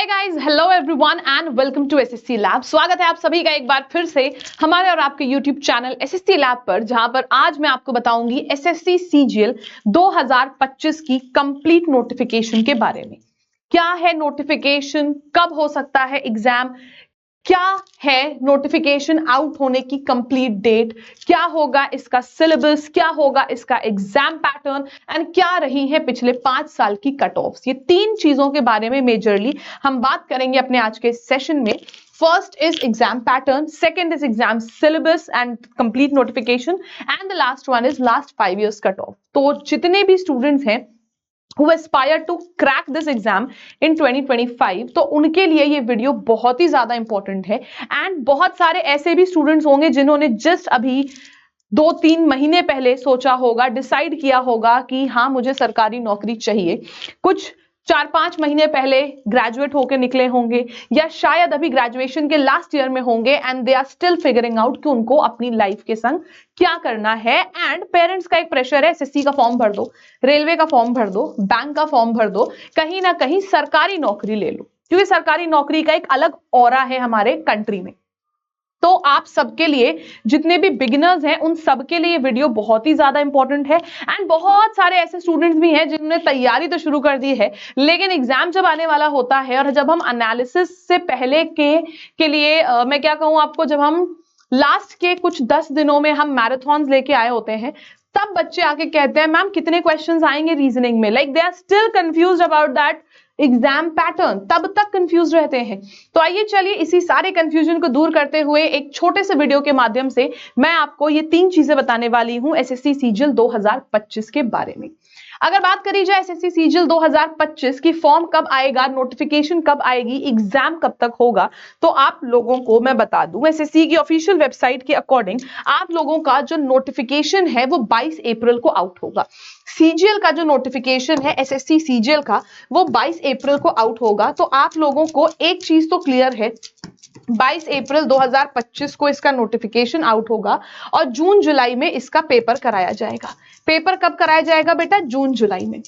Hi guys, hello everyone and welcome to SSC lab. स्वागत है आप सभी का एक बार फिर से हमारे और आपके यूट्यूब चैनल एसएससी लैब पर, जहां पर आज मैं आपको बताऊंगी एसएससी सीजीएल 2025 की कंप्लीट नोटिफिकेशन के बारे में। क्या है नोटिफिकेशन, कब हो सकता है एग्जाम, क्या है नोटिफिकेशन आउट होने की कंप्लीट डेट, क्या होगा इसका सिलेबस, क्या होगा इसका एग्जाम पैटर्न एंड क्या रही है पिछले 5 साल की कट ऑफ्स। ये तीन चीजों के बारे में मेजरली हम बात करेंगे अपने आज के सेशन में। First is exam pattern, second is exam syllabus and complete notification and the last one is last 5 years cut off. तो जितने भी स्टूडेंट्स हैं who aspire to crack this exam in 2025, तो उनके लिए ये वीडियो बहुत ही ज्यादा इंपॉर्टेंट है। एंड बहुत सारे ऐसे भी स्टूडेंट्स होंगे जिन्होंने जस्ट अभी 2-3 महीने पहले सोचा होगा, डिसाइड किया होगा कि हाँ मुझे सरकारी नौकरी चाहिए। कुछ 4-5 महीने पहले ग्रेजुएट होकर निकले होंगे या शायद अभी ग्रेजुएशन के लास्ट ईयर में होंगे and they are still figuring out कि उनको अपनी लाइफ के संग क्या करना है। एंड पेरेंट्स का एक प्रेशर है, एसएससी का फॉर्म भर दो, रेलवे का फॉर्म भर दो, बैंक का फॉर्म भर दो, कहीं ना कहीं सरकारी नौकरी ले लो, क्योंकि सरकारी नौकरी का एक अलग ऑरा है हमारे कंट्री में। तो आप सबके लिए, जितने भी बिगिनर्स हैं उन सबके लिए ये वीडियो बहुत ही ज्यादा इंपॉर्टेंट है। एंड बहुत सारे ऐसे स्टूडेंट्स भी हैं जिन्होंने तैयारी तो शुरू कर दी है, लेकिन एग्जाम जब आने वाला होता है और जब हम एनालिसिस से पहले के लिए मैं क्या कहूं आपको, जब हम लास्ट के कुछ 10 दिनों में हम मैराथन लेके आए होते हैं, तब बच्चे आके कहते हैं मैम कितने क्वेश्चंस आएंगे रीजनिंग में, like they are still confused about that exam pattern, तब तक कंफ्यूज रहते हैं। तो आइए चलिए इसी सारे कंफ्यूजन को दूर करते हुए एक छोटे से वीडियो के माध्यम से मैं आपको ये 3 चीजें बताने वाली हूं एसएससी सीजीएल 2025 के बारे में। अगर बात करी जाए एसएससी सीजीएल 2025 की, फॉर्म कब आएगा, नोटिफिकेशन कब आएगी, एग्जाम कब तक होगा, तो आप लोगों को मैं बता दूं एसएससी की ऑफिशियल वेबसाइट के अकॉर्डिंग आप लोगों का जो नोटिफिकेशन है वो 22 अप्रैल को आउट होगा। सीजीएल का जो नोटिफिकेशन है एसएससी सीजीएल का, वो 22 अप्रैल को आउट होगा। तो आप लोगों को एक चीज तो क्लियर है, 22 अप्रैल 2025 को इसका नोटिफिकेशन आउट होगा और जून जुलाई में इसका पेपर कराया जाएगा। पेपर कब कराया जाएगा बेटा? जून जुलाई में।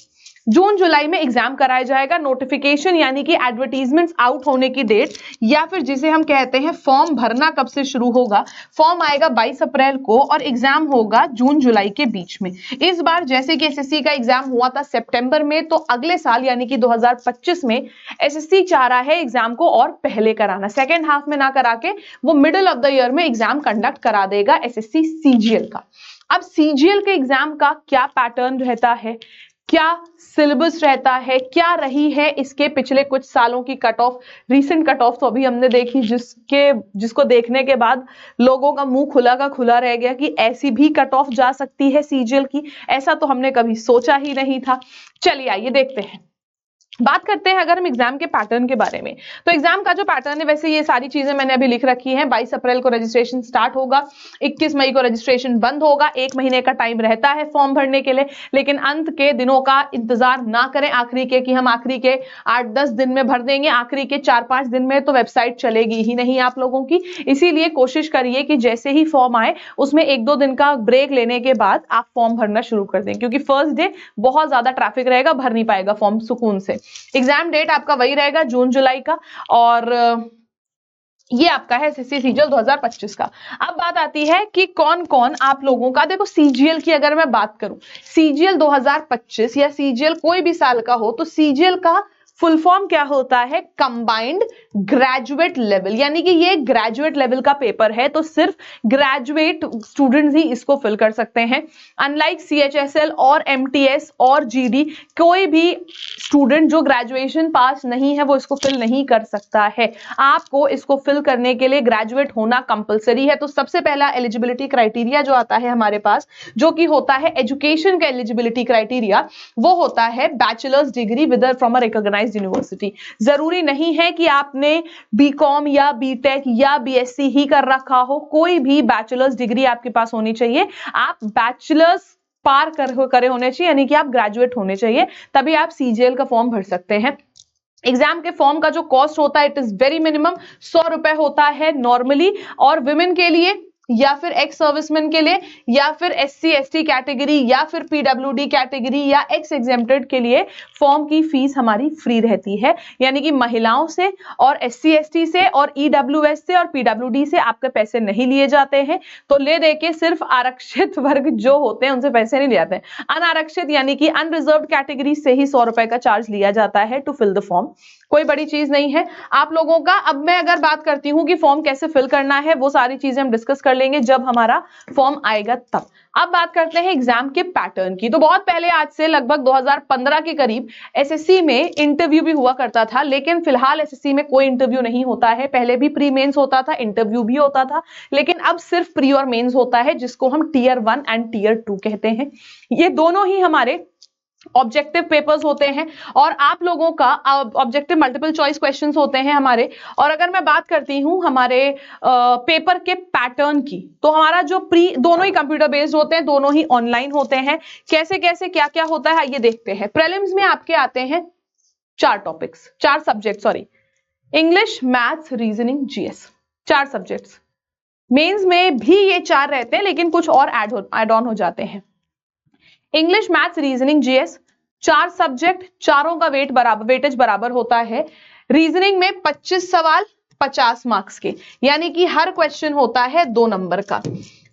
जून जुलाई में एग्जाम कराया जाएगा। नोटिफिकेशन यानी कि एडवर्टीजमेंट्स आउट होने की डेट, या फिर जिसे हम कहते हैं फॉर्म भरना कब से शुरू होगा, फॉर्म आएगा 22 अप्रैल को और एग्जाम होगा जून जुलाई के बीच में। इस बार जैसे कि एसएससी का एग्जाम हुआ था सितंबर में, तो अगले साल यानी कि 2025 में एसएससी चाह रहा है एग्जाम को और पहले कराना, सेकेंड हाफ में ना करा के वो मिडिल ऑफ द ईयर में एग्जाम कंडक्ट करा देगा एसएससी सीजीएल का। अब सीजीएल के एग्जाम का क्या पैटर्न रहता है, क्या सिलेबस रहता है, क्या रही है इसके पिछले कुछ सालों की cut off, recent cut off तो अभी हमने देखी, जिसको देखने के बाद लोगों का मुंह खुला का खुला रह गया कि ऐसी भी कट ऑफ जा सकती है सीजीएल की, ऐसा तो हमने कभी सोचा ही नहीं था। चलिए आइए देखते हैं, बात करते हैं अगर हम एग्जाम के पैटर्न के बारे में। तो एग्जाम का जो पैटर्न है, वैसे ये सारी चीजें मैंने अभी लिख रखी हैं। 22 अप्रैल को रजिस्ट्रेशन स्टार्ट होगा, 21 मई को रजिस्ट्रेशन बंद होगा। 1 महीने का टाइम रहता है फॉर्म भरने के लिए, लेकिन अंत के दिनों का इंतजार ना करें आखिरी के कि हम आखिरी के 8-10 दिन में भर देंगे, आखिरी के 4-5 दिन में तो वेबसाइट चलेगी ही नहीं आप लोगों की। इसीलिए कोशिश करिए कि जैसे ही फॉर्म आए उसमें 1-2 दिन का ब्रेक लेने के बाद आप फॉर्म भरना शुरू कर दें, क्योंकि फर्स्ट डे बहुत ज्यादा ट्रैफिक रहेगा, भर नहीं पाएगा फॉर्म सुकून से। एग्जाम डेट आपका वही रहेगा जून जुलाई का, और ये आपका है एसएससी सीजीएल 2025 का। अब बात आती है कि कौन कौन आप लोगों का, देखो सीजीएल की अगर मैं बात करूं, सीजीएल 2025 या सीजीएल कोई भी साल का हो, तो सीजीएल का फुल फॉर्म क्या होता है? कंबाइंड ग्रेजुएट लेवल, यानी कि ये ग्रेजुएट लेवल का पेपर है, तो सिर्फ ग्रेजुएट स्टूडेंट्स ही इसको फिल कर सकते हैं। अनलाइक सीएचएसएल और एमटीएस और जीडी, कोई भी स्टूडेंट जो ग्रेजुएशन पास नहीं है वो इसको फिल नहीं कर सकता है। आपको इसको फिल करने के लिए ग्रेजुएट होना कंपलसरी है। तो सबसे पहला एलिजिबिलिटी क्राइटेरिया जो आता है हमारे पास, जो कि होता है एजुकेशन का एलिजिबिलिटी क्राइटेरिया, वो होता है bachelors degree with from a recognised university. जरूरी नहीं है कि आपने बीकॉम या बीटेक या बीएससी ही कर रखा हो, कोई भी बैचलर्स डिग्री आपके पास होनी चाहिए। आप बैचलर्स पार करे होने चाहिए, यानी कि आप ग्रेजुएट होने चाहिए, तभी आप सीजीएल का फॉर्म भर सकते हैं। एग्जाम के फॉर्म का जो कॉस्ट होता है इट इज वेरी मिनिमम, 100 रुपए होता है नॉर्मली, और विमेन के लिए या फिर एक्स सर्विसमैन के लिए, या फिर एससी एसटी कैटेगरी, या फिर पीडब्ल्यूडी कैटेगरी, या एक्स एग्जेम्प्टेड के लिए फॉर्म की फीस हमारी फ्री रहती है। यानी कि महिलाओं से और एससी एसटी से और ईडब्ल्यूएस से और पीडब्ल्यूडी से आपके पैसे नहीं लिए जाते हैं। तो ले दे के सिर्फ आरक्षित वर्ग जो होते हैं उनसे पैसे नहीं लिए जाते हैं। अनारक्षित यानी कि अनरिजर्व कैटेगरी से ही 100 रुपए का चार्ज लिया जाता है टू फिल द फॉर्म। कोई बड़ी चीज नहीं है आप लोगों का। अब मैं अगर बात करती हूँ कि फॉर्म कैसे फिल करना है, वो सारी चीजें हम डिस्कस कर लेंगे जब हमारा फॉर्म आएगा तब। अब बात करते हैं एग्जाम के पैटर्न की। तो बहुत पहले, आज से लगभग 2015 के करीब एसएससी में इंटरव्यू भी हुआ करता था, लेकिन फिलहाल एसएससी में कोई इंटरव्यू नहीं होता है। पहले भी प्री मेंस होता था, इंटरव्यू भी होता था, लेकिन अब सिर्फ प्री और मेंस होता है, जिसको हम टीयर 1 एंड टीयर 2 कहते हैं। ये दोनों ही हमारे ऑब्जेक्टिव पेपर्स होते हैं और आप लोगों का ऑब्जेक्टिव मल्टीपल चॉइस क्वेश्चंस होते हैं हमारे। और अगर मैं बात करती हूं हमारे पेपर के पैटर्न की, तो हमारा जो प्री, दोनों ही कंप्यूटर बेस्ड होते हैं, दोनों ही ऑनलाइन होते हैं। कैसे कैसे क्या क्या होता है ये देखते हैं। प्रीलिम्स में आपके आते हैं 4 topics, 4 subject, sorry, English, maths, reasoning, GS, 4 subjects. Mains में भी ये 4 रहते हैं, लेकिन कुछ और ऐड ऑन हो जाते हैं। English, maths, reasoning, GS, 4 subject, चारों का वेटेज बराबर होता है। रीजनिंग में 25 सवाल 50 मार्क्स के, यानी कि हर क्वेश्चन होता है 2 नंबर का।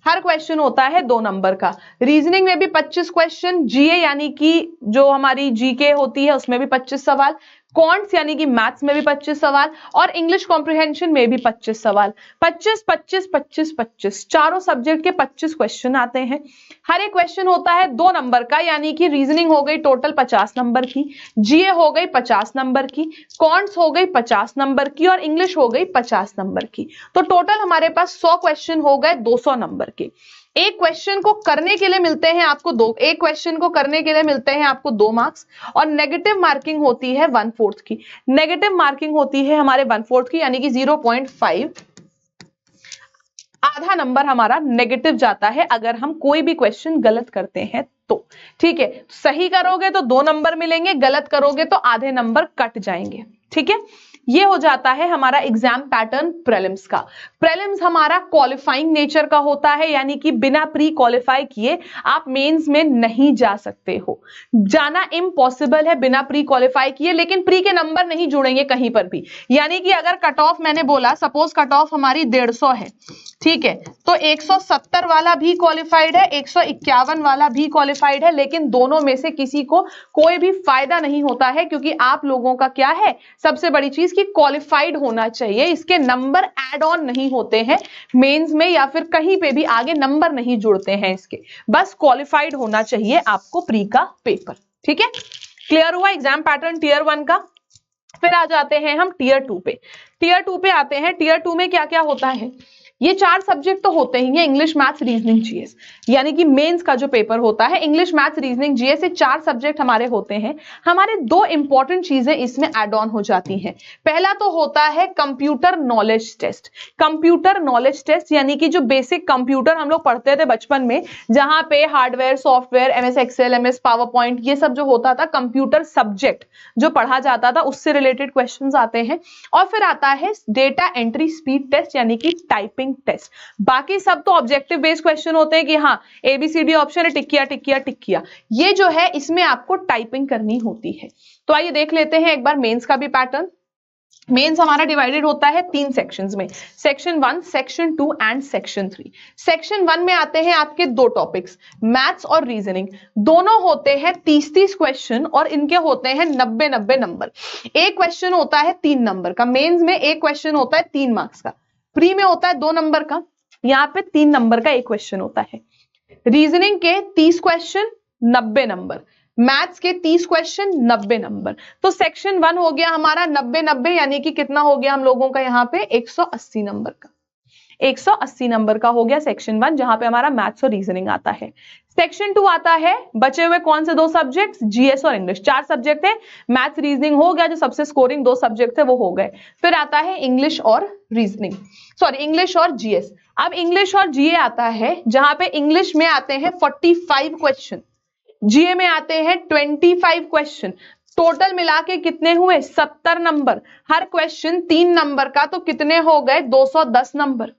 हर क्वेश्चन होता है 2 नंबर का। रीजनिंग में भी 25 क्वेश्चन, जीए यानी कि जो हमारी जीके होती है उसमें भी 25 सवाल, कॉन्ट्स यानी कि मैथ्स में भी 25 सवाल, और इंग्लिश कॉम्प्रिहेंशन में भी 25 सवाल। 25 25 25 25 चारों सब्जेक्ट के 25 क्वेश्चन आते हैं। हर एक क्वेश्चन होता है 2 नंबर का, यानी कि रीजनिंग हो गई टोटल 50 नंबर की, जीए हो गई 50 नंबर की, कॉन्ट्स हो गई 50 नंबर की, और इंग्लिश हो गई 50 नंबर की। तो टोटल हमारे पास 100 क्वेश्चन हो गए 200 नंबर के। एक क्वेश्चन को करने के लिए मिलते हैं आपको एक क्वेश्चन को करने के लिए मिलते हैं आपको 2 मार्क्स, और नेगेटिव मार्किंग होती है 1/4 की। नेगेटिव मार्किंग होती है हमारे 1/4 की, यानी कि 0.5 आधा नंबर हमारा नेगेटिव जाता है अगर हम कोई भी क्वेश्चन गलत करते हैं तो। ठीक है, सही करोगे तो 2 नंबर मिलेंगे, गलत करोगे तो आधे नंबर कट जाएंगे। ठीक है, ये हो जाता है हमारा एग्जाम पैटर्न प्रीलिम्स का। प्रीलिम्स हमारा क्वालिफाइंग नेचर का होता है, यानी कि बिना प्री क्वालिफाई किए आप मेंस में नहीं जा सकते हो। जाना इम्पॉसिबल है बिना प्री क्वालिफाई किए, लेकिन प्री के नंबर नहीं जुड़ेंगे कहीं पर भी। यानी कि अगर कट ऑफ, मैंने बोला सपोज कट ऑफ हमारी 150 है, ठीक है, तो 170 वाला भी क्वालिफाइड है, 151 वाला भी क्वालिफाइड है, लेकिन दोनों में से किसी को कोई भी फायदा नहीं होता है, क्योंकि आप लोगों का क्या है, सबसे बड़ी चीज कि क्वालिफाइड होना चाहिए। इसके नंबर ऐड ऑन नहीं होते हैं मेंस में, या फिर कहीं पे भी आगे नंबर नहीं जुड़ते हैं इसके, बस क्वालिफाइड होना चाहिए आपको प्री का पेपर। ठीक है, क्लियर हुआ एग्जाम पैटर्न टीयर 1 का। फिर आ जाते हैं हम टीयर 2 पे। टीयर 2 पे आते हैं। टीयर 2 में क्या क्या होता है, ये 4 सब्जेक्ट तो होते ही हैं, इंग्लिश, मैथ्स, रीजनिंग, जीएस, यानी कि मेंस का जो पेपर होता है इंग्लिश, मैथ्स, रीजनिंग, जीएस, ये 4 सब्जेक्ट हमारे होते हैं। हमारे 2 इंपॉर्टेंट चीजें इसमें ऐड ऑन हो जाती हैं। पहला तो होता है computer knowledge test. Computer knowledge test यानी कि जो बेसिक कंप्यूटर हम लोग पढ़ते थे बचपन में, जहां पे hardware, software, MS Excel, MS PowerPoint, ये सब जो होता था, कंप्यूटर सब्जेक्ट जो पढ़ा जाता था, उससे रिलेटेड क्वेश्चंस आते हैं। और फिर आता है डेटा एंट्री स्पीड टेस्ट, यानी कि टाइपिंग टेस्ट। बाकी सब तो ऑब्जेक्टिव बेस्ड क्वेश्चन होते हैं कि हाँ एबीसीडी ऑप्शन है, टिक किया टिक किया टिक किया। ये जो है इसमें आपको टाइपिंग करनी होती है। तो आइए देख लेते हैं एक बार मेंस का भी पैटर्न। मेंस हमारा डिवाइडेड होता है 3 सेक्शंस में, section 1, section 2 and section 3। Section 1 में आते हैं आपके 2 टॉपिक्स, मैथ्स और रीजनिंग। दोनों होते हैं 30-30 क्वेश्चन, और इनके होते हैं 90-90 नंबर। एक क्वेश्चन होता है 3 नंबर का, मेंस में एक क्वेश्चन होता है 3 मार्क्स का, प्री में होता है 2 नंबर का, यहाँ पे 3 नंबर का एक क्वेश्चन होता है। रीजनिंग के 30 क्वेश्चन 90 नंबर, मैथ्स के 30 क्वेश्चन 90 नंबर। तो सेक्शन 1 हो गया हमारा 90-90, यानी कि कितना हो गया हम लोगों का यहाँ पे 180 नंबर का। 180 नंबर का हो गया सेक्शन 1, जहां पे हमारा मैथ्स और रीजनिंग आता है। सेक्शन 2 आता है, बचे हुए कौन से 2 सब्जेक्ट्स, जीएस और इंग्लिश। 4 सब्जेक्ट है, मैथ्स रीजनिंग हो गया, जो सबसे स्कोरिंग 2 सब्जेक्ट है वो हो गए। फिर आता है इंग्लिश और रीजनिंग, सॉरी इंग्लिश और जीएस। अब इंग्लिश और जीए आता है, जहां पे इंग्लिश में आते हैं 45 क्वेश्चन, जीए में आते हैं 25 क्वेश्चन। टोटल मिला के कितने हुए, 70 नंबर। हर क्वेश्चन 3 नंबर का, तो कितने हो गए, 210 नंबर।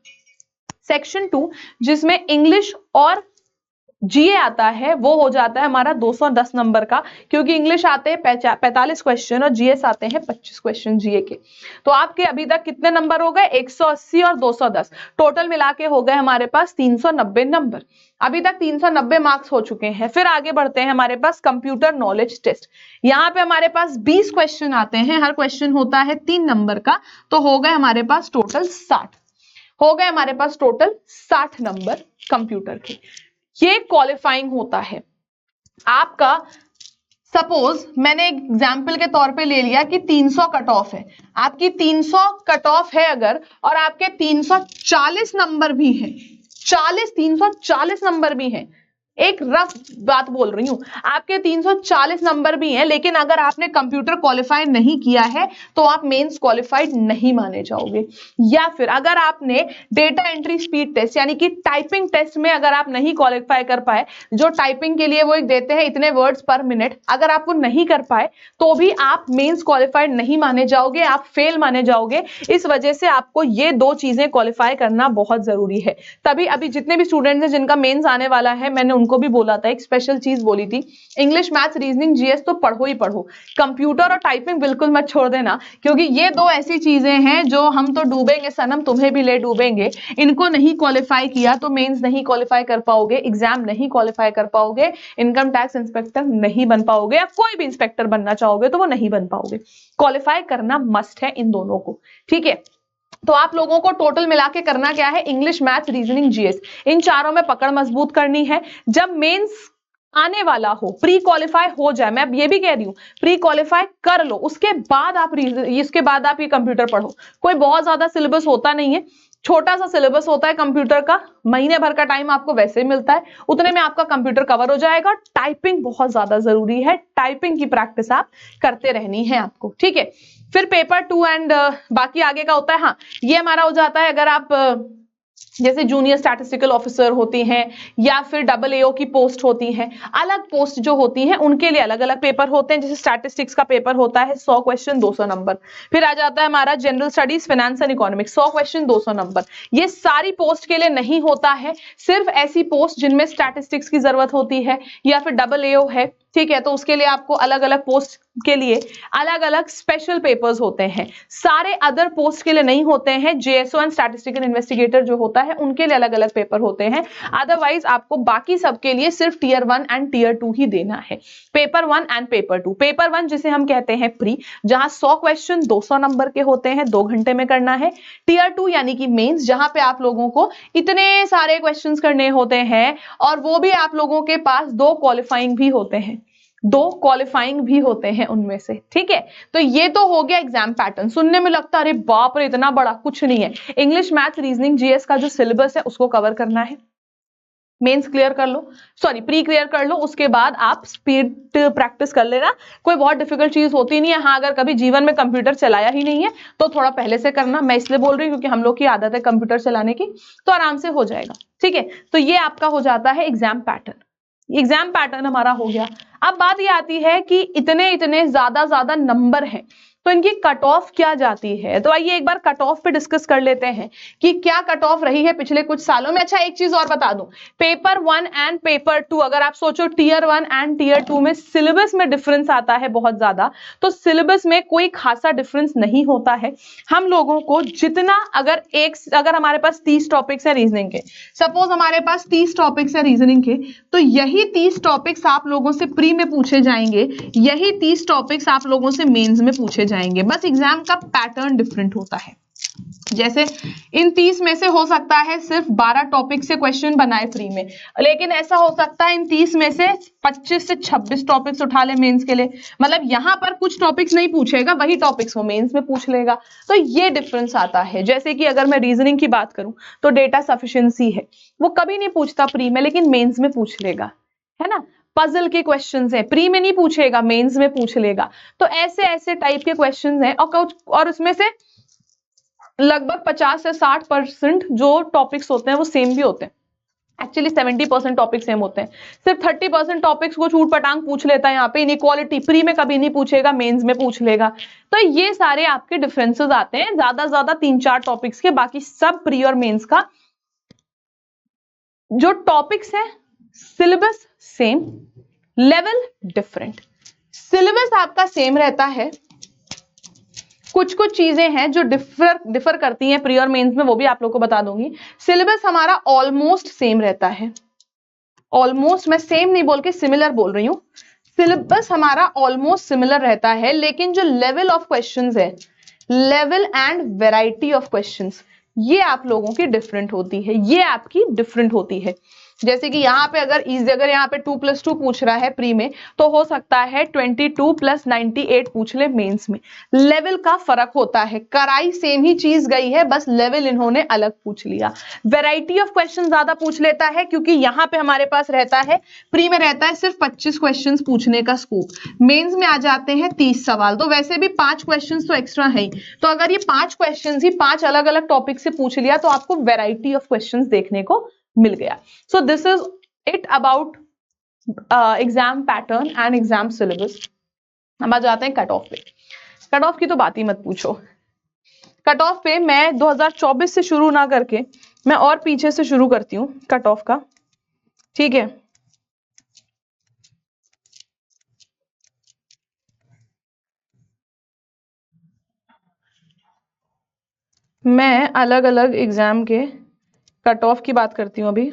सेक्शन 2 जिसमें इंग्लिश और जीए आता है वो हो जाता है हमारा 210 नंबर का, क्योंकि इंग्लिश आते हैं 45 क्वेश्चन और जीएस आते हैं 25 क्वेश्चन जीए के। तो आपके अभी तक कितने नंबर हो गए? 180 और 210, टोटल मिला के हो गए हमारे पास 390 नंबर। अभी तक 390 मार्क्स हो चुके हैं। फिर आगे बढ़ते हैं, हमारे पास कंप्यूटर नॉलेज टेस्ट। यहाँ पे हमारे पास 20 क्वेश्चन आते हैं, हर क्वेश्चन होता है 3 नंबर का, तो हो गए हमारे पास टोटल 60, हो गए हमारे पास टोटल 60 नंबर कंप्यूटर के। ये क्वालिफाइंग होता है आपका। सपोज मैंने एक एग्जाम्पल के तौर पे ले लिया कि 300 कट ऑफ है, आपकी 300 कट ऑफ है अगर, और आपके 340 नंबर भी हैं, 340 नंबर भी हैं, एक रफ बात बोल रही हूं, आपके 340 नंबर भी हैं, लेकिन अगर आपने कंप्यूटर क्वालिफाई नहीं किया है तो आप मेंस क्वालिफाइड नहीं माने जाओगे। या फिर अगर आपने डेटा एंट्री स्पीड टेस्ट यानी कि टाइपिंग टेस्ट में अगर आप नहीं क्वालिफाई कर पाए, जो टाइपिंग के लिए वो एक देते हैं इतने वर्ड्स पर मिनट, अगर आप वो नहीं कर पाए तो भी आप मेंस क्वालिफाइड नहीं माने जाओगे, आप फेल माने जाओगे। इस वजह से आपको ये 2 चीजें क्वालिफाई करना बहुत जरूरी है। तभी अभी जितने भी स्टूडेंट्स हैं जिनका मेंस आने वाला है, मैंने उनको भी बोला था, एक स्पेशल चीज बोली थी, इंग्लिश मैथ्स रीजनिंग जीएस तो पढ़ो ही पढ़ो, कंप्यूटर और टाइपिंग बिल्कुल मत छोड़ देना, क्योंकि ये 2 ऐसी चीजें हैं जो हम तो डूबेंगे सनम, तुम्हें भी ले डूबेंगे। इनको नहीं क्वालिफाई किया तो मेंस नहीं क्वालिफाई कर पाओगे, एग्जाम नहीं क्वालिफाई कर पाओगे, इनकम टैक्स इंस्पेक्टर नहीं बन पाओगे, या कोई भी इंस्पेक्टर बनना चाहोगे तो वो नहीं बन पाओगे। क्वालिफाई करना मस्ट है इन दोनों को, ठीक है। तो आप लोगों को टोटल मिला के करना क्या है? इंग्लिश मैथ्स रीजनिंग जीएस, इन चारों में पकड़ मजबूत करनी है। जब मेंस आने वाला हो, प्री क्वालिफाई हो जाए, मैं अब ये भी कह रही हूं प्री क्वालिफाई कर लो, उसके बाद आप ये कंप्यूटर पढ़ो। कोई बहुत ज्यादा सिलेबस होता नहीं है, छोटा सा सिलेबस होता है कंप्यूटर का, महीने भर का टाइम आपको वैसे ही मिलता है, उतने में आपका कंप्यूटर कवर हो जाएगा। टाइपिंग बहुत ज्यादा जरूरी है, टाइपिंग की प्रैक्टिस आप करते रहनी है आपको, ठीक है। फिर पेपर 2 एंड बाकी आगे का होता है। हाँ, ये हमारा हो जाता है अगर आप जैसे जूनियर स्टैटिस्टिकल ऑफिसर होती हैं या फिर AAO की पोस्ट होती हैं, अलग पोस्ट जो होती हैं उनके लिए अलग अलग पेपर होते हैं। जैसे स्टैटिस्टिक्स का पेपर होता है 100 क्वेश्चन 200 नंबर। फिर आ जाता है हमारा general studies finance and economics, 100 question 200 number. ये सारी पोस्ट के लिए नहीं होता है, सिर्फ ऐसी पोस्ट जिनमें स्टैटिस्टिक्स की जरूरत होती है या फिर AAO है, ठीक है, तो उसके लिए आपको अलग अलग पोस्ट के लिए अलग अलग स्पेशल पेपर्स होते हैं। सारे अदर पोस्ट के लिए नहीं होते हैं। JSO एंड स्टैटिस्टिकल इन्वेस्टिगेटर जो होता है उनके लिए अलग अलग पेपर होते हैं। अदरवाइज आपको बाकी सबके लिए सिर्फ टीयर 1 एंड टीयर 2 ही देना है। Paper 1 and paper 2। पेपर 1 जिसे हम कहते हैं प्री, जहां 100 क्वेश्चन 200 नंबर के होते हैं, 2 घंटे में करना है। टीयर 2 यानी कि मेंस, जहां पे आप लोगों को इतने सारे क्वेश्चंस करने होते हैं और वो भी आप लोगों के पास 2 क्वालिफाइंग भी होते हैं, 2 क्वालिफाइंग भी होते हैं उनमें से, ठीक है। तो ये तो हो गया एग्जाम पैटर्न। सुनने में लगता है अरे बाप रे इतना बड़ा, कुछ नहीं है। इंग्लिश मैथ्स रीजनिंग जीएस का जो सिलेबस है उसको कवर करना है। मेंस क्लियर कर लो, सॉरी प्री क्लियर कर लो, उसके बाद आप स्पीड प्रैक्टिस कर लेना। कोई बहुत डिफिकल्ट चीज होती नहीं है। हाँ, अगर कभी जीवन में कंप्यूटर चलाया ही नहीं है तो थोड़ा पहले से करना, मैं इसलिए बोल रही हूँ क्योंकि हम लोग की आदत है कंप्यूटर चलाने की, तो आराम से हो जाएगा, ठीक है। तो ये आपका हो जाता है एग्जाम पैटर्न। एग्जाम पैटर्न हमारा हो गया। अब बात ये आती है कि इतने इतने ज्यादा नंबर हैं तो इनकी कट ऑफ क्या जाती है। तो आइए एक बार कट ऑफ पे डिस्कस कर लेते हैं कि क्या कट ऑफ रही है पिछले कुछ सालों में। अच्छा, एक चीज और बता दूं, पेपर 1 एंड पेपर 2, अगर आप सोचो टीयर 1 एंड टीयर 2 में सिलेबस में डिफरेंस आता है बहुत ज्यादा, तो सिलेबस में कोई खासा डिफरेंस नहीं होता है। हम लोगों को जितना अगर हमारे पास 30 टॉपिक्स है रीजनिंग के, सपोज हमारे पास 30 टॉपिक्स है रीजनिंग के, तो यही 30 टॉपिक्स आप लोगों से प्री में पूछे जाएंगे, यही 30 टॉपिक्स आप लोगों से मेंस में पूछे जाएंगे, बस एग्जाम का पैटर्न डिफरेंट होता है। जैसे इन 30 में से हो सकता है सिर्फ 12 टॉपिक से क्वेश्चन बनाए फ्री में, लेकिन ऐसा हो सकता है इन 30 में से 25 से 26 टॉपिक्स उठा ले मेंस के लिए। मतलब यहां पर कुछ टॉपिक्स नहीं पूछेगा, वही टॉपिक्स वो मेंस में पूछ लेगा। तो ये डिफरेंस आता है। जैसे कि अगर मैं रीजनिंग की बात करूं तो डेटा सफिशिएंसी है, वो कभी नहीं पूछता प्री में, लेकिन मेंस में पूछ लेगा, है ना। पजल के क्वेश्चंस हैं, प्री में नहीं पूछेगा, मेंस में पूछ लेगा। तो ऐसे ऐसे टाइप के क्वेश्चंस हैं, और उसमें से लगभग 50 से 60% जो टॉपिक्स होते हैं वो सेम भी होते हैं। एक्चुअली 70% टॉपिक सेम होते हैं, सिर्फ 30% टॉपिक्स को छूट पटांग पूछ लेता है। यहाँ पे इनइक्वालिटी प्री में कभी नहीं पूछेगा, मेंस में पूछ लेगा। तो ये सारे आपके डिफरेंसेस आते हैं, ज्यादा 3-4 टॉपिक्स के, बाकी सब प्री और मेंस का जो टॉपिक्स है syllabus same, level different. Syllabus आपका सेम रहता है, कुछ कुछ चीजें हैं जो डिफर करती हैं प्री और मेंस में, वो भी आप लोगों को बता दूंगी। सिलेबस हमारा ऑलमोस्ट सेम रहता है, ऑलमोस्ट, मैं सेम नहीं बोल के सिमिलर बोल रही हूं। सिलेबस हमारा ऑलमोस्ट सिमिलर रहता है, लेकिन जो लेवल ऑफ क्वेश्चंस है, level and variety of questions, ये आप लोगों की डिफरेंट होती है, ये आपकी डिफरेंट होती है। जैसे कि यहाँ पे अगर इजी, अगर यहाँ पे 2+2 पूछ रहा है प्री में, तो हो सकता है 22 + 98 पूछ ले मेंस में। लेवल का फर्क होता है, कराई सेम ही चीज गई है, बस लेवल इन्होंने अलग पूछ लिया। वैरायटी ऑफ क्वेश्चन ज्यादा पूछ लेता है, क्योंकि यहाँ पे हमारे पास रहता है, प्री में रहता है सिर्फ 25 क्वेश्चन पूछने का स्कोप, मेंस में आ जाते हैं 30 सवाल, तो वैसे भी 5 क्वेश्चन तो एक्स्ट्रा है। तो अगर ये 5 क्वेश्चन ही 5 अलग अलग टॉपिक से पूछ लिया, तो आपको वैरायटी ऑफ क्वेश्चन देखने को मिल गया। So this is it about exam pattern and exam syllabus. हम आ जाते हैं कट ऑफ पे। कट ऑफ की तो बात ही मत पूछो। कट ऑफ पे मैं 2024 से शुरू ना करके मैं और पीछे से शुरू करती हूँ कट ऑफ का, ठीक है। मैं अलग अलग एग्जाम के कट ऑफ की बात करती हूँ अभी।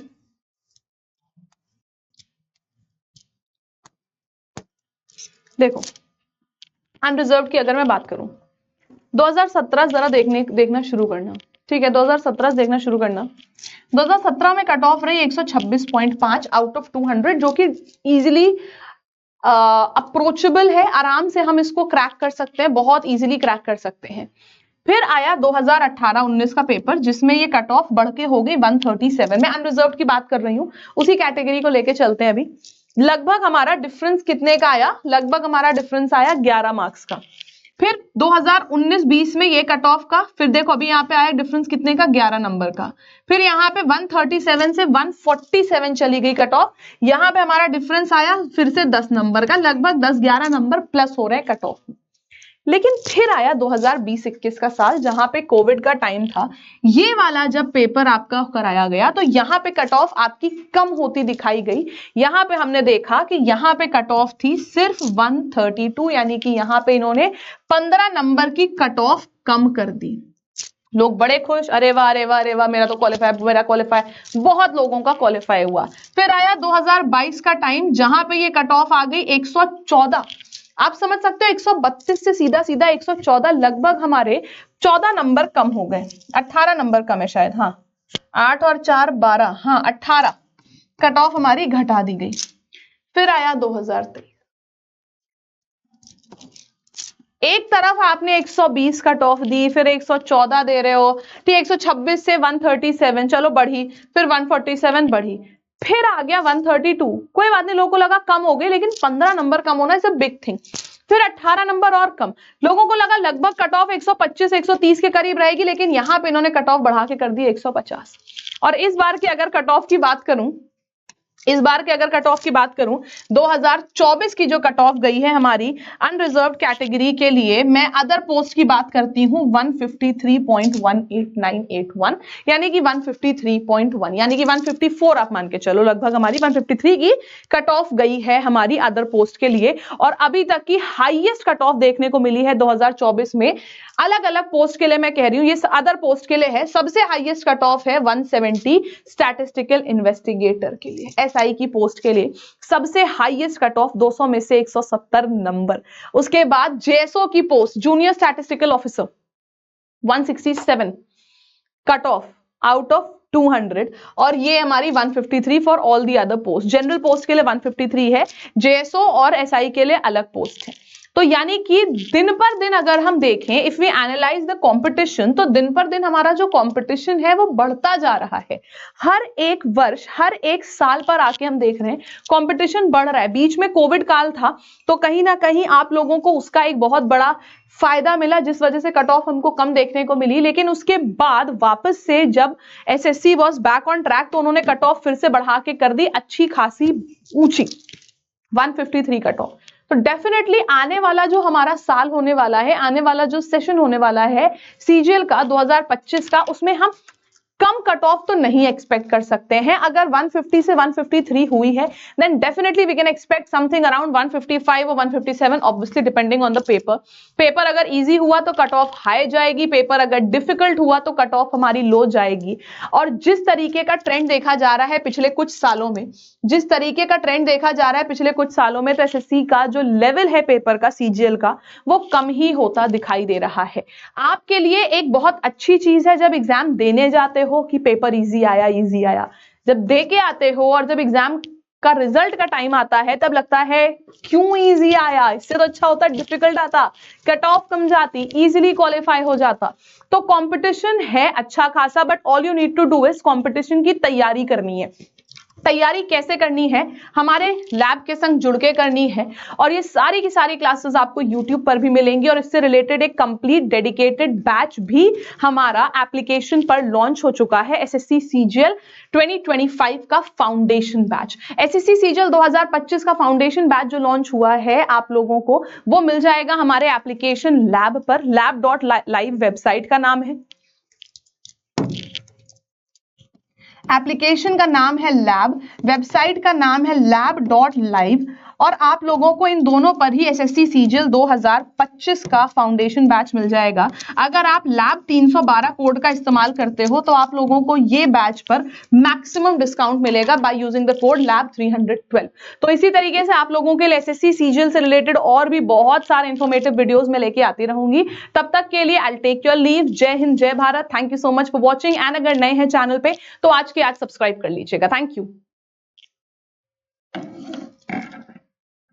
देखो, अनरिजर्व्ड की अगर मैं बात करूं, 2017 जरा देखना शुरू करना, ठीक है। 2017 देखना शुरू करना। 2017 में कट ऑफ रही 126.5 आउट ऑफ 200, जो कि इजीली अप्रोचेबल है, आराम से हम इसको क्रैक कर सकते हैं, बहुत इजीली क्रैक कर सकते हैं। फिर आया 2018-19 का पेपर, जिसमें ये कट ऑफ बढ़ के हो गई 137। मैं अनरिजर्व्ड की बात कर रही हूँ, उसी कैटेगरी को लेके चलते हैं अभी। लगभग हमारा डिफरेंस कितने का आया? लगभग हमारा डिफरेंस आया 11 मार्क्स का। फिर 2019-20 में ये कट ऑफ का, फिर देखो अभी यहाँ पे आया डिफरेंस कितने का? 11 नंबर का। फिर यहाँ पे 137 से 147 चली गई कट ऑफ, यहाँ पे हमारा डिफरेंस आया फिर से 10 नंबर का, लगभग 10-11 नंबर प्लस हो रहे हैं कट ऑफ में। लेकिन फिर आया 2020-21 का साल, जहां पे कोविड का टाइम था। ये वाला जब पेपर आपका कराया गया, तो यहाँ पे कट ऑफ आपकी कम होती दिखाई गई। यहाँ पे हमने देखा कि यहाँ पे कट ऑफ थी सिर्फ 132, यानी कि यहाँ पे इन्होंने 15 नंबर की कट ऑफ कम कर दी। लोग बड़े खुश, अरे वाह अरे वाह अरे वाह, मेरा तो क्वालिफाई, मेरा क्वालिफाई। बहुत लोगों का क्वालिफाई हुआ। फिर आया 2022 का टाइम, जहां पे ये कट ऑफ आ गई 114। आप समझ सकते हो 132 से सीधा सीधा 114, लगभग हमारे 14 नंबर कम हो गए, 18 नंबर कम है शायद, हाँ 8 और 4 12, हाँ 18 कट ऑफ हमारी घटा दी गई। फिर आया 2023, एक तरफ आपने 120 कट ऑफ दी, फिर 114 दे रहे हो, ठीक, 126 से 137 चलो बढ़ी, फिर 147 बढ़ी, फिर आ गया 132। कोई बात नहीं, लोगों को लगा कम हो गई, लेकिन 15 नंबर कम होना इज अ बिग थिंग। फिर 18 नंबर और कम, लोगों को लगा लगभग कट ऑफ 125-130 के करीब रहेगी, लेकिन यहां पे इन्होंने कट ऑफ बढ़ा के कर दी 150। और इस बार की अगर कट ऑफ की बात करूं, इस बार के अगर कट ऑफ की बात करूं, 2024 की जो कट ऑफ गई है हमारी अनरिजर्व्ड कैटेगरी के लिए, मैं अदर पोस्ट की बात करती हूं 153.18981, यानी कि 153.1, यानी कि 154 आप मान के चलो, लगभग हमारी 153 की कट ऑफ गई है हमारी अदर पोस्ट के लिए। और अभी तक की हाईएस्ट कट ऑफ देखने को मिली है 2024 में, अलग अलग पोस्ट के लिए मैं कह रही हूं, ये अदर पोस्ट के लिए है। सबसे हाईएस्ट कट ऑफ है 170 स्टैटिस्टिकल इन्वेस्टिगेटर के लिए, एसआई की पोस्ट के लिए सबसे हाईएस्ट कट ऑफ 200 में से 170 नंबर। उसके बाद जेएसओ की post, junior statistical officer, 167 cut off out of 200, और ये हमारी 153 for all the other post. General post के लिए 153 है, जेएसओ और एसआई के लिए अलग पोस्ट है। तो यानी कि दिन पर दिन अगर हम देखें, if we analyse the competition, तो दिन पर दिन हमारा जो कंपटीशन है वो बढ़ता जा रहा है। हर एक वर्ष, हर एक साल पर आके हम देख रहे हैं कंपटीशन बढ़ रहा है। बीच में कोविड काल था, तो कहीं ना कहीं आप लोगों को उसका एक बहुत बड़ा फायदा मिला, जिस वजह से कट ऑफ हमको कम देखने को मिली। लेकिन उसके बाद वापस से जब SSC was back on track, तो उन्होंने कट ऑफ फिर से बढ़ा के कर दी अच्छी खासी ऊंची, 153 कट ऑफ। तो डेफिनेटली आने वाला जो हमारा साल होने वाला है, आने वाला जो सेशन होने वाला है सीजीएल का 2025 का, उसमें हम कम कट ऑफ तो नहीं एक्सपेक्ट कर सकते हैं। अगर 150 से 153 हुई है then definitely we can expect something around 155 और 157, obviously depending on the paper. Paper अगर इजी हुआ तो कट ऑफ हाई जाएगी, पेपर अगर डिफिकल्ट हुआ तो कट ऑफ हमारी लो जाएगी। और जिस तरीके का ट्रेंड देखा जा रहा है पिछले कुछ सालों में, जिस तरीके का ट्रेंड देखा जा रहा है पिछले कुछ सालों में, तो एसएससी का जो लेवल है पेपर का, सीजीएल का, वो कम ही होता दिखाई दे रहा है। आपके लिए एक बहुत अच्छी चीज है जब एग्जाम देने जाते हो कि पेपर इजी आया, इजी आया। जब दे के आते हो और जब एग्जाम का रिजल्ट का टाइम आता है तब लगता है क्यों इजी आया, इससे तो अच्छा होता डिफिकल्ट आता, कट ऑफ कम जाती, इजीली क्वालिफाई हो जाता। तो कंपटीशन है अच्छा खासा, but all you need to do is competition की तैयारी करनी है। तैयारी कैसे करनी है? हमारे लैब के संग जुड़ के करनी है। और ये सारी की सारी क्लासेस आपको यूट्यूब पर भी मिलेंगी और इससे रिलेटेड एक कंप्लीट डेडिकेटेड बैच भी हमारा एप्लीकेशन पर लॉन्च हो चुका है, एसएससी सीजीएल 2025 का फाउंडेशन बैच। एसएससी सीजीएल 2025 का फाउंडेशन बैच जो लॉन्च हुआ है आप लोगों को, वो मिल जाएगा हमारे एप्लीकेशन लैब पर। lab.live वेबसाइट का नाम है, एप्लीकेशन का नाम है लैब, वेबसाइट का नाम है lab.live। और आप लोगों को इन दोनों पर ही एसएससी सीजीएल 2025 का फाउंडेशन बैच मिल जाएगा। अगर आप लैब 312 कोड का इस्तेमाल करते हो तो आप लोगों को ये बैच पर मैक्सिमम डिस्काउंट मिलेगा by using the code lab 312। तो इसी तरीके से आप लोगों के लिए एसएससी सीजीएल से रिलेटेड और भी बहुत सारे इंफॉर्मेटिव वीडियोस मैं लेके आती रहूंगी। तब तक के लिए आई टेक योर लीव। जय हिंद, जय Bharat. Thank you so much for watching. And अगर नए हैं चैनल पे तो आज के आज सब्सक्राइब कर लीजिएगा। Thank you.